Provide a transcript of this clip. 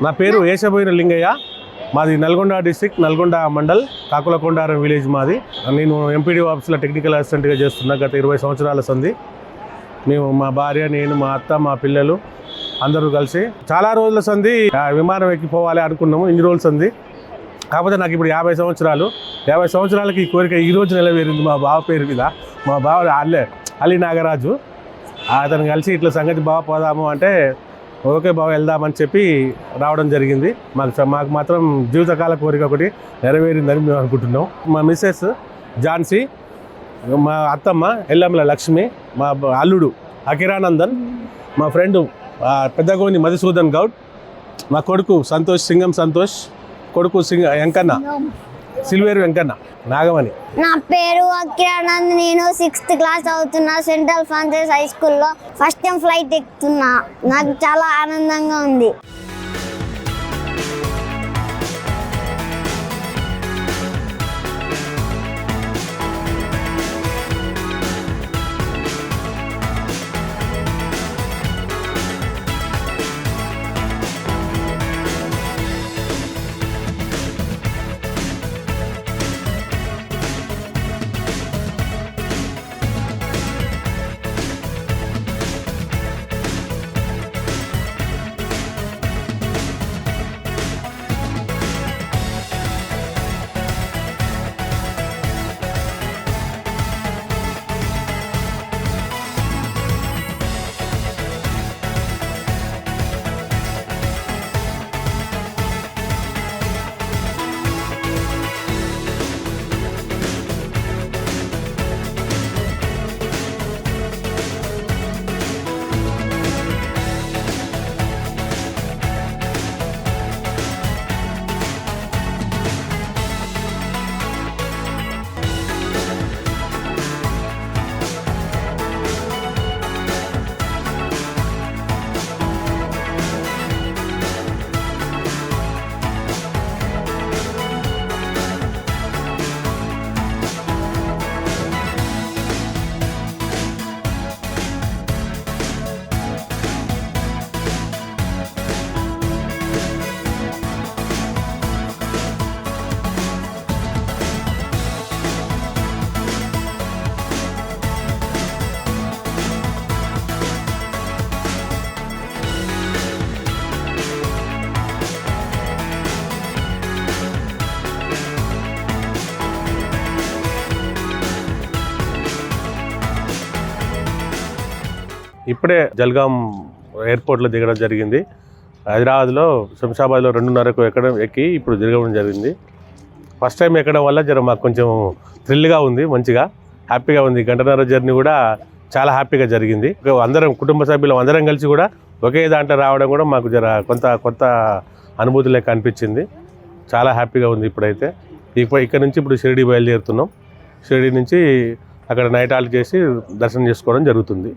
నా పేరు ఏషబోయిన లింగయ్య. మాది నల్గొండ డిస్టిక్, నల్గొండ మండల్, కాకులకొండారం విలేజ్ మాది. నేను ఎంపీడీ ఆఫీస్లో టెక్నికల్ అసిస్టెంట్గా చేస్తున్నా గత 20 సంవత్సరాల సంది. మేము మా భార్య, నేను, మా అత్త, మా పిల్లలు అందరూ కలిసి చాలా రోజుల సంది విమానం ఎక్కిపోవాలి అనుకున్నాము. ఇన్ని రోజుల సంది. కాకపోతే నాకు ఇప్పుడు 50 సంవత్సరాలు. 50 సంవత్సరాలకి ఈ కోరిక ఈరోజు నెలవేరింది. మా బావ పేరు మీద, మా బావ అలీ నాగరాజు, అతను కలిసి ఇట్లా సంగతి బావ పోదాము అంటే ఓకే బావ వెళ్దామని చెప్పి రావడం జరిగింది. మాకు మాత్రం జీవితకాల కోరిక ఒకటి నెరవేరిందని మేము అనుకుంటున్నాం. మా మిస్సెస్ ఝాన్సీ, మా అత్తమ్మ ఎల్లమ్మల లక్ష్మి, మా అల్లుడు అకిరానందన్, మా ఫ్రెండు పెద్దగోని మధుసూదన్ గౌడ్, మా కొడుకు సంతోష్, సింగం సంతోష్, కొడుకు వెంకన్న, సిల్వేరు వెంకన్న, నాగమణి. నా పేరు అకిరానంద్. నేను 6th క్లాస్ అవుతున్నా. సెంట్రల్ ఫ్రాన్సెస్ హై స్కూల్లో ఫస్ట్ టైం ఫ్లైట్ ఎక్కుతున్నా. నాకు చాలా ఆనందంగా ఉంది. ఇప్పుడే జల్గాం ఎయిర్పోర్ట్లో దిగడం జరిగింది. హైదరాబాద్లో శంషాబాద్లో 2:30కు ఎక్కి ఇప్పుడు దిగడం జరిగింది. ఫస్ట్ టైం ఎక్కడం వల్ల మాకు కొంచెం థ్రిల్గా ఉంది, మంచిగా హ్యాపీగా ఉంది. 1.5 జర్నీ కూడా చాలా హ్యాపీగా జరిగింది. అందరం కుటుంబ సభ్యులు అందరం కలిసి కూడా ఒకే దాంట్లో రావడం కూడా మాకు కొత్త అనుభూతి లెక్క అనిపించింది. చాలా హ్యాపీగా ఉంది. ఇప్పుడైతే ఇక్కడ నుంచి ఇప్పుడు షిరిడి బయలుదేరుతున్నాం. షిరిడి నుంచి అక్కడ నైట్ హాల్ట్ చేసి దర్శనం చేసుకోవడం జరుగుతుంది.